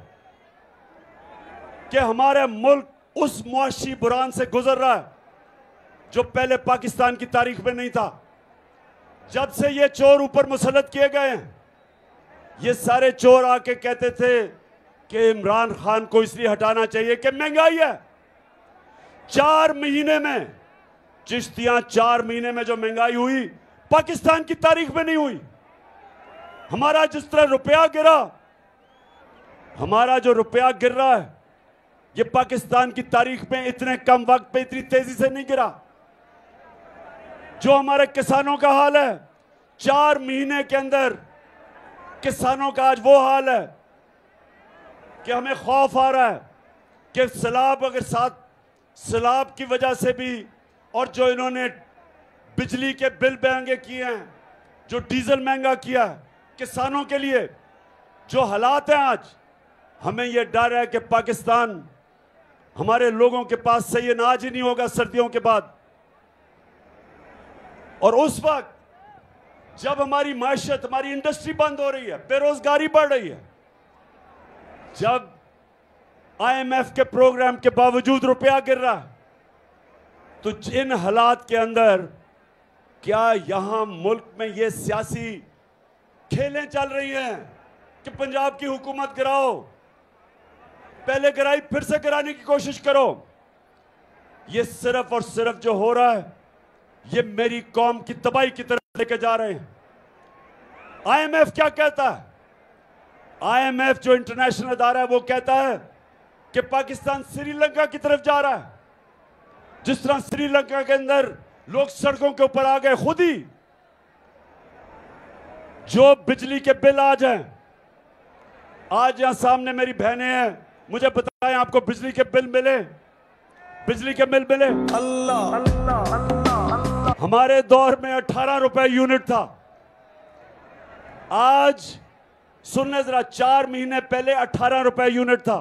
कि हमारे मुल्क उस मुआशी बुरान से गुजर रहा है जो पहले पाकिस्तान की तारीख में नहीं था। जब से ये चोर ऊपर मुसल्लत किए गए हैं, ये सारे चोर आके कहते थे कि इमरान खान को इसलिए हटाना चाहिए कि महंगाई है। 4 महीने में चिश्तियां, 4 महीने में जो महंगाई हुई पाकिस्तान की तारीख में नहीं हुई। हमारा जिस तरह रुपया गिरा, हमारा जो रुपया गिर रहा है ये पाकिस्तान की तारीख में इतने कम वक्त पे इतनी तेजी से नहीं गिरा। जो हमारे किसानों का हाल है, 4 महीने के अंदर किसानों का आज वो हाल है कि हमें खौफ आ रहा है कि सैलाब, अगर साथ सैलाब की वजह से भी, और जो इन्होंने बिजली के बिल महंगे किए हैं, जो डीजल महंगा किया है किसानों के लिए, जो हालात हैं आज, हमें यह डर है कि पाकिस्तान, हमारे लोगों के पास सही अनाज ही नहीं होगा सर्दियों के बाद। और उस वक्त जब हमारी माशियत, हमारी इंडस्ट्री बंद हो रही है, बेरोजगारी बढ़ रही है, जब IMF के प्रोग्राम के बावजूद रुपया गिर रहा है, तो इन हालात के अंदर क्या यहां मुल्क में ये सियासी खेलें चल रही हैं कि पंजाब की हुकूमत गिराओ, पहले गिराई फिर से गिराने की कोशिश करो। ये सिर्फ और सिर्फ जो हो रहा है ये मेरी कौम की तबाही की तरफ लेके जा रहे हैं। IMF क्या कहता है? IMF जो इंटरनेशनल अदारा है वो कहता है कि पाकिस्तान श्रीलंका की तरफ जा रहा है। जिस तरह श्रीलंका के अंदर लोग सड़कों के ऊपर आ गए, खुद ही जो बिजली के बिल आ जाए, आज यहां सामने मेरी बहनें हैं, मुझे बताएं आपको बिजली के बिल मिले? बिजली के बिल मिले? अल्लाह अल्लाह अल्लाह। हमारे दौर में 18 रुपए यूनिट था, आज सुनने जरा, 4 महीने पहले 18 रुपए यूनिट था,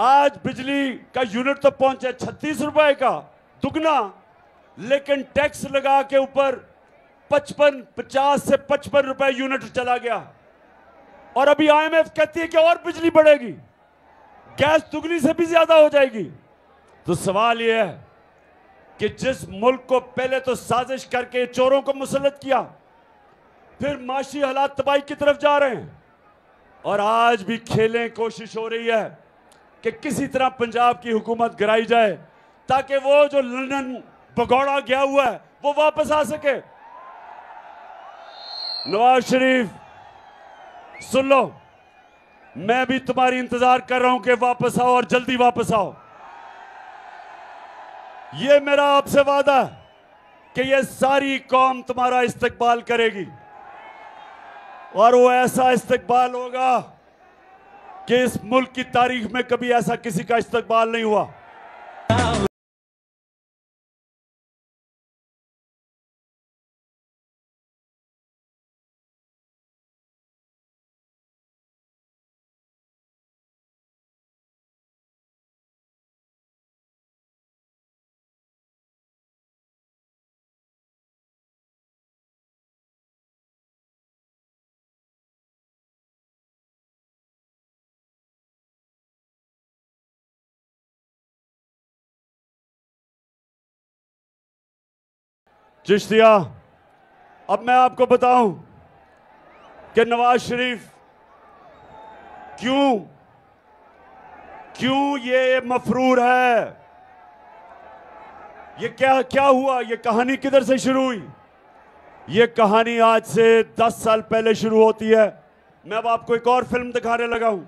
आज बिजली का यूनिट तो पहुंचे 36 रुपए का, दुगना, लेकिन टैक्स लगा के ऊपर 50 से 55 रुपए यूनिट चला गया। और अभी IMF कहती है कि और बिजली बढ़ेगी, गैस दुगनी से भी ज्यादा हो जाएगी। तो सवाल यह है कि जिस मुल्क को पहले तो साजिश करके चोरों को मुसल्लत किया, फिर माशी हालात तबाही की तरफ जा रहे हैं, और आज भी खेलें, कोशिश हो रही है कि किसी तरह पंजाब की हुकूमत गिराई जाए ताकि वो जो लंदन भगौड़ा गया हुआ है वो वापस आ सके। नवाज शरीफ सुन लो, मैं भी तुम्हारी इंतजार कर रहा हूं कि वापस आओ और जल्दी वापस आओ। ये मेरा आपसे वादा है कि ये सारी कौम तुम्हारा इस्तकबाल करेगी और वो ऐसा इस्तकबाल होगा कि इस मुल्क की तारीख में कभी ऐसा किसी का इस्तकबाल नहीं हुआ। चिश्तिया, अब मैं आपको बताऊं कि नवाज शरीफ क्यों ये मफरूर है। ये क्या हुआ, ये कहानी किधर से शुरू हुई? ये कहानी आज से 10 साल पहले शुरू होती है। मैं अब आपको एक और फिल्म दिखाने लगा हूं,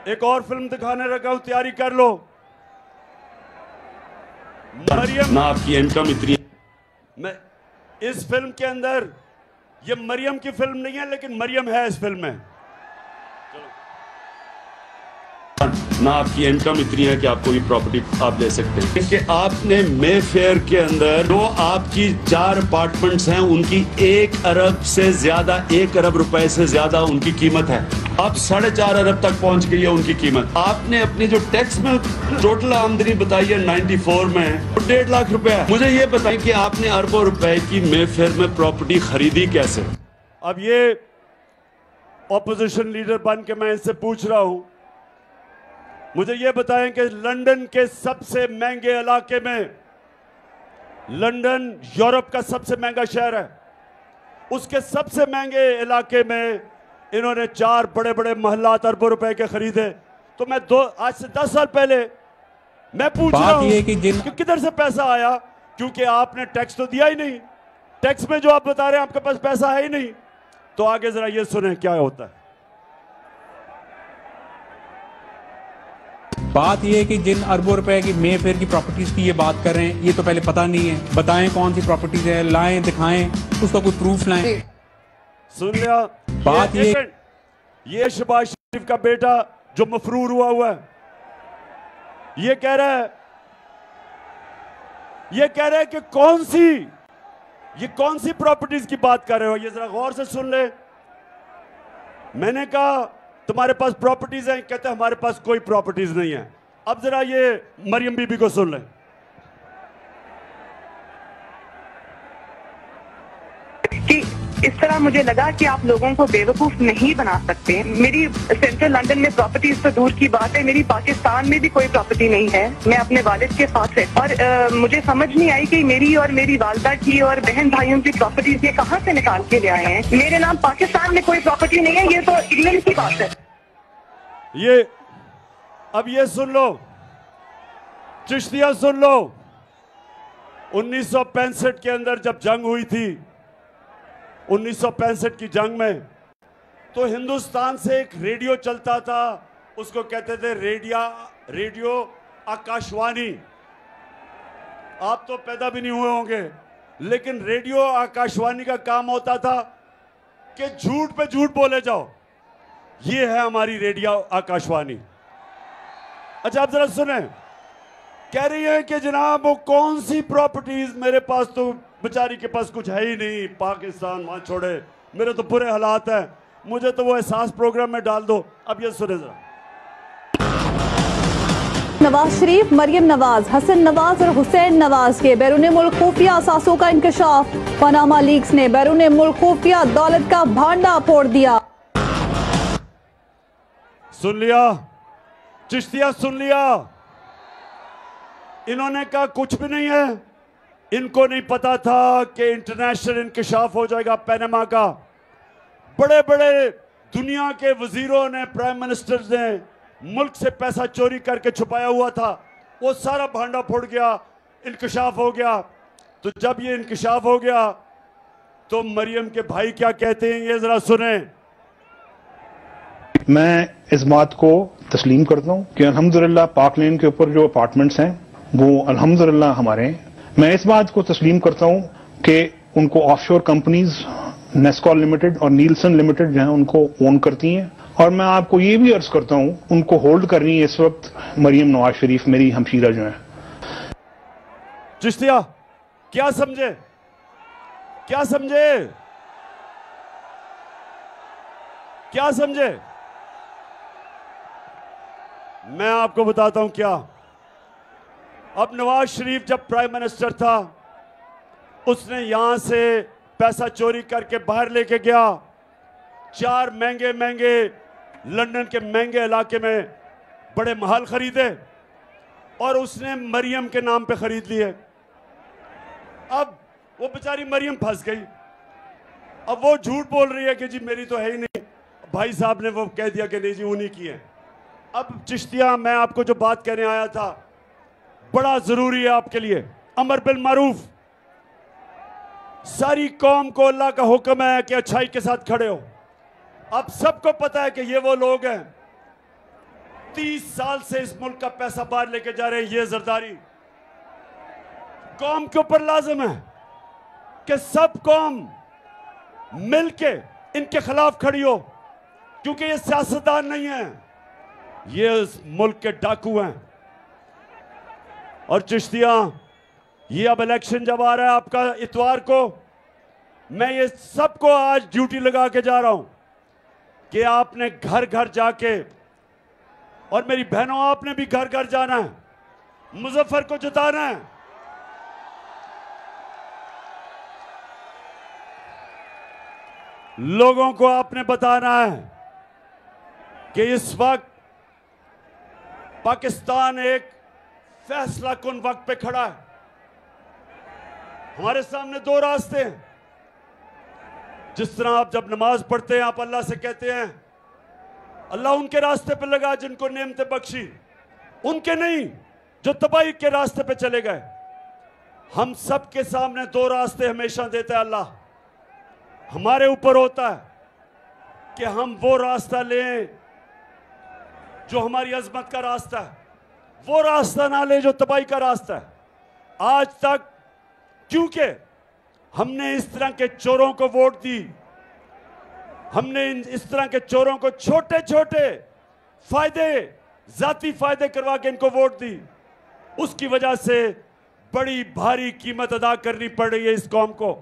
एक और फिल्म दिखाने लगा हूं, तैयारी कर लो। मरियम, ना आपकी इनकम इतनी, मैं इस फिल्म के अंदर, ये मरियम की फिल्म नहीं है लेकिन मरियम है इस फिल्म में। ना आपकी इनकम इतनी है कि आप कोई प्रॉपर्टी आप ले सकते हैं कि आपने मे फेयर के अंदर जो आपकी 4 अपार्टमेंट्स हैं उनकी 1 अरब से ज्यादा, 1 अरब रुपए से ज्यादा उनकी कीमत है। अब 4.5 अरब तक पहुंच गई है उनकी कीमत। आपने अपनी जो टैक्स में टोटल आमदनी बताई है 94 में 1.5 लाख रुपए। मुझे ये बताएं कि आपने अरबों रुपए की मे फेयर में प्रॉपर्टी खरीदी कैसे? अब ये ऑपोजिशन लीडर बन के मैं इनसे पूछ रहा हूं, मुझे ये बताएं कि लंदन के सबसे महंगे इलाके में, लंदन यूरोप का सबसे महंगा शहर है, उसके सबसे महंगे इलाके में इन्होंने 4 बड़े बड़े महल्लात अरबों रुपए के खरीदे। तो मैं आज से 10 साल पहले मैं पूछ रहा हूं कि किधर से पैसा आया, क्योंकि आपने टैक्स तो दिया ही नहीं। टैक्स में जो आप बता रहे हैं आपके पास पैसा है ही नहीं। तो आगे जरा ये सुने क्या होता है। बात यह है कि जिन अरबों रुपए की मे फेयर की प्रॉपर्टीज की ये बात कर रहे हैं, ये तो पहले पता नहीं है। बताएं कौन सी प्रॉपर्टीज है, लाएं, दिखाएं, उसका कोई प्रूफ लाएं। सुन लिया बात ये शहबाज शरीफ का बेटा जो मफरूर हुआ है, ये कह रहा है कि कौन सी प्रॉपर्टीज की बात कर रहे हो। ये जरा गौर से सुन ले। मैंने कहा तुम्हारे पास प्रॉपर्टीज हैं, कहते हैं हमारे पास कोई प्रॉपर्टीज नहीं है। अब जरा ये मरियम बीबी को सुन लें। कि इस तरह मुझे लगा कि आप लोगों को बेवकूफ नहीं बना सकते। मेरी सेंट्रल लंदन में प्रॉपर्टीज तो दूर की बात है, मेरी पाकिस्तान में भी कोई प्रॉपर्टी नहीं है। मैं अपने वालिद के साथ है और मुझे समझ नहीं आई कि मेरी और मेरी वालदा की और बहन भाइयों की प्रॉपर्टीज ये कहाँ से निकाल के ले आए हैं। मेरे नाम पाकिस्तान में कोई प्रॉपर्टी नहीं है, ये तो इंग्लैंड की बात है। अब ये सुन लो चिश्तिया, सुन लो। 1965 के अंदर जब जंग हुई थी, 1965 की जंग में, तो हिंदुस्तान से एक रेडियो चलता था, उसको कहते थे रेडियो आकाशवाणी। आप तो पैदा भी नहीं हुए होंगे, लेकिन रेडियो आकाशवाणी का काम होता था कि झूठ पे झूठ बोले जाओ। ये है हमारी रेडियो आकाशवाणी। अच्छा, आप जरा सुने। कह रही है कि जनाब वो कौन सी प्रॉपर्टीज, मेरे पास तो बेचारी के पास कुछ है ही नहीं, पाकिस्तान वहां छोड़े, मेरे तो बुरे हालात हैं, मुझे तो वो एहसास प्रोग्राम में डाल दो। अब ये सुने जरा। नवाज शरीफ, मरियम नवाज, हसन नवाज और हुसैन नवाज के बैरून मुल्क खुफिया असासों का इंकशाफ। पनामा लीक्स ने बैरून मुल्क खुफिया दौलत का भांडा फोड़ दिया। सुन लिया चिश्तिया, सुन लिया। इन्होंने कहा कुछ भी नहीं है। इनको नहीं पता था कि इंटरनेशनल इंकशाफ हो जाएगा पनामा का। बड़े बड़े दुनिया के वजीरों ने, प्राइम मिनिस्टर्स ने मुल्क से पैसा चोरी करके छुपाया हुआ था, वो सारा भांडा फोड़ गया, इंकशाफ हो गया। तो जब ये इंकशाफ हो गया तो मरियम के भाई क्या कहते हैं, ये जरा सुने। मैं इस बात को तस्लीम करता हूँ कि अल्हम्दुलिल्लाह पाक लेन के ऊपर जो अपार्टमेंट्स हैं वो अल्हम्दुलिल्लाह हमारे हैं। मैं इस बात को तस्लीम करता हूँ कि उनको ऑफशोर कंपनीज नेस्कॉल लिमिटेड और नीलसन लिमिटेड जो है उनको ओन करती हैं। और मैं आपको ये भी अर्ज करता हूँ उनको होल्ड कर रही है इस वक्त मरियम नवाज शरीफ, मेरी हमशीरा जो है। चिश्तिया क्या समझे, क्या समझे, क्या समझे? मैं आपको बताता हूं क्या। अब नवाज शरीफ जब प्राइम मिनिस्टर था उसने यहां से पैसा चोरी करके बाहर लेके गया, 4 महंगे महंगे लंदन के महंगे इलाके में बड़े महल खरीदे और उसने मरियम के नाम पे खरीद लिए। अब वो बेचारी मरियम फंस गई। अब वो झूठ बोल रही है कि जी मेरी तो है ही नहीं, भाई साहब ने वो कह दिया कि नहीं जी उन्हीं की है। अब चिश्तिया मैं आपको जो बात कहने आया था बड़ा जरूरी है आपके लिए। अमर बिल मारूफ, सारी कौम को अल्लाह का हुक्म है कि अच्छाई के साथ खड़े हो। अब सबको पता है कि ये वो लोग हैं 30 साल से इस मुल्क का पैसा बाहर लेके जा रहे हैं। ये जरदारी कौम के ऊपर लाजिम है कि सब कौम मिलके इनके खिलाफ खड़ी हो, क्योंकि ये सियासतदान नहीं है, ये इस मुल्क के डाकू हैं। और चिश्तिया ये अब इलेक्शन जब आ रहा है आपका इतवार को, मैं ये सबको आज ड्यूटी लगा के जा रहा हूं कि आपने घर घर जाके, और मेरी बहनों आपने भी घर घर जाना है, मुजफ्फर को जिताना है। लोगों को आपने बताना है कि इस वक्त पाकिस्तान एक फैसला कुन वक्त पे खड़ा है। हमारे सामने 2 रास्ते हैं। जिस तरह आप जब नमाज पढ़ते हैं आप अल्लाह से कहते हैं अल्लाह उनके रास्ते पे लगा जिनको नेमतें बख्शी, उनके नहीं जो तबाही के रास्ते पे चले गए। हम सब के सामने 2 रास्ते हमेशा देता है अल्लाह। हमारे ऊपर होता है कि हम वो रास्ता लें जो हमारी अजमत का रास्ता है, वो रास्ता ना ले जो तबाही का रास्ता है। आज तक क्योंकि हमने इस तरह के चोरों को वोट दी, हमने इस तरह के चोरों को छोटे छोटे फायदे, जाती फायदे करवा के इनको वोट दी, उसकी वजह से बड़ी भारी कीमत अदा करनी पड़ रही है इस कौम को।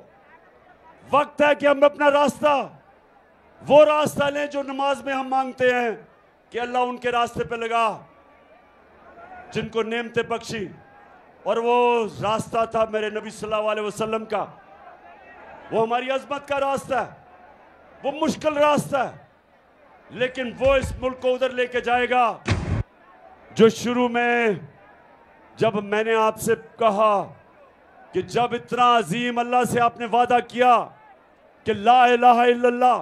वक्त है कि हम अपना रास्ता, वो रास्ता लें जो नमाज में हम मांगते हैं कि अल्लाह उनके रास्ते पे लगा जिनको नेमतें बख्शी। और वो रास्ता था मेरे नबी सल्लल्लाहु अलैहि वसल्लम का, वो हमारी अजमत का रास्ता है, वो मुश्किल रास्ता है, लेकिन वो इस मुल्क को उधर लेके जाएगा जो शुरू में जब मैंने आपसे कहा कि जब इतना अजीम अल्लाह से आपने वादा किया कि ला इलाहा इल्लल्लाह,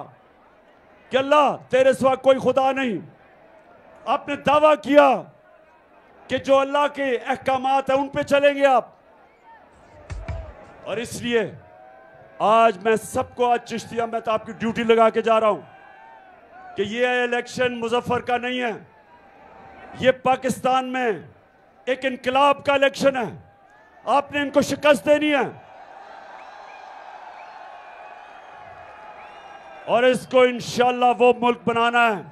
कि अल्लाह तेरे सिवा कोई खुदा नहीं, आपने दावा किया कि जो अल्लाह के अहकामात है उन पे चलेंगे आप। और इसलिए आज मैं सबको, आज चिश्तिया मैं तो आपकी ड्यूटी लगा के जा रहा हूं कि ये इलेक्शन मुजफ्फर का नहीं है, ये पाकिस्तान में एक इनकलाब का इलेक्शन है। आपने इनको शिकस्त देनी है और इसको इंशाअल्लाह वो मुल्क बनाना है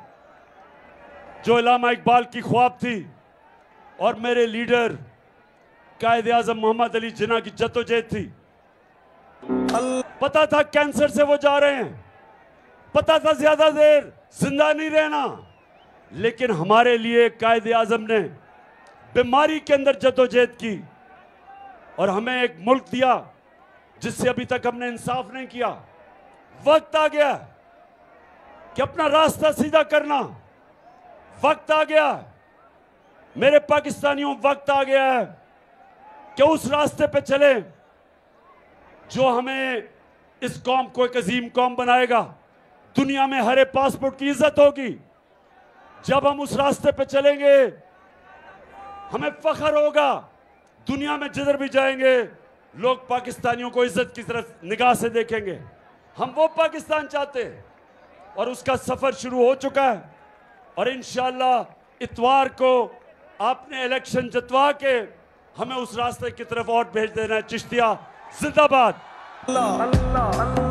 जो इलामा इकबाल की ख्वाब थी और मेरे लीडर कायद आज़म मोहम्मद अली जिन्ना की जद्दोजहद थी। पता था कैंसर से वो जा रहे हैं, पता था ज्यादा देर जिंदा नहीं रहना, लेकिन हमारे लिए कायद आज़म ने बीमारी के अंदर जद्दोजहद की और हमें एक मुल्क दिया जिससे अभी तक हमने इंसाफ नहीं किया। वक्त आ गया कि अपना रास्ता सीधा करना, वक्त आ गया मेरे पाकिस्तानियों, वक्त आ गया है कि उस रास्ते पे चले जो हमें इस कौम को एक अजीम कौम बनाएगा। दुनिया में हरे पासपोर्ट की इज्जत होगी। जब हम उस रास्ते पे चलेंगे हमें फख्र होगा, दुनिया में जिधर भी जाएंगे लोग पाकिस्तानियों को इज्जत की तरफ निगाह से देखेंगे। हम वो पाकिस्तान चाहते हैं और उसका सफर शुरू हो चुका है। और इंशाअल्लाह इतवार को आपने इलेक्शन जितवा के हमें उस रास्ते की तरफ वोट भेज देना है। चिश्तिया जिंदाबाद। अल्लाह अल्लाह।